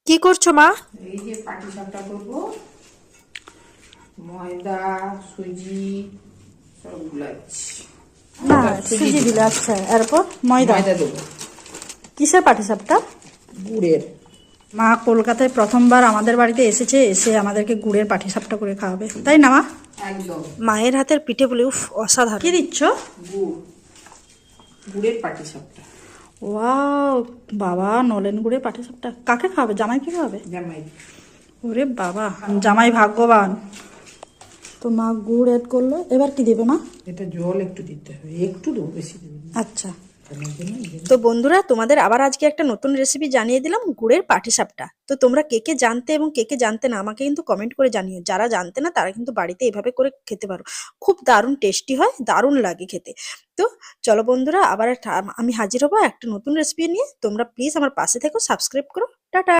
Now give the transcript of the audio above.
কি করছো মা? এই যে পাটিসাপটা করব, ময়দা সুজি সব গুলাচ্ছি। না, সুজি সুজি দিব, দিলে। আচ্ছা, এরপর ময়দা। ময়দা দেবো, কিসের পাটিসাপটা? গুড়ের। মা কলকাতায় প্রথমবার আমাদের বাড়িতে এসেছে, এসে আমাদেরকে গুড়ের পাটিসাপটা করে খাওয়াবে, তাই না মা? একদম মায়ের হাতের পিঠে বলে উফ অসাধারণ। কি দিচ্ছ? গুড়, গুড়ের পাটিসাপটা। ওয়াও, বাবা নলেন গুড়ের পাটিসাপটা কাকে খাওয়াবে? জামাইকে খাওয়াবে? জামাই। ওরে বাবা, জামাই ভাগ্যবান। তো মা গুড় এড করলো, এবার কি দেবে মা? এটা জল একটু দিতে হবে, একটু দেবো, বেশি দেবো না। আচ্ছা। কেমন যেন তো বন্ধুরা, তোমাদের আবার আজকে একটা নতুন রেসিপি জানিয়ে দিলাম, গুড়ের পাটিসাপটা। তো তোমরা কে কে জানতে এবং কে কে জানতে না আমাকে কিন্তু কমেন্ট করে জানিও। যারা জানতে না তারা কিন্তু বাড়িতে এভাবে করে খেতে পারো, খুব দারুণ টেস্টি হয়, দারুণ লাগে খেতে। তো চলো বন্ধুরা, আবার আমি হাজির হবো একটা নতুন রেসিপি নিয়ে। তোমরা প্লিজ আমার পাশে থেকো, সাবস্ক্রাইব করো। টাটা।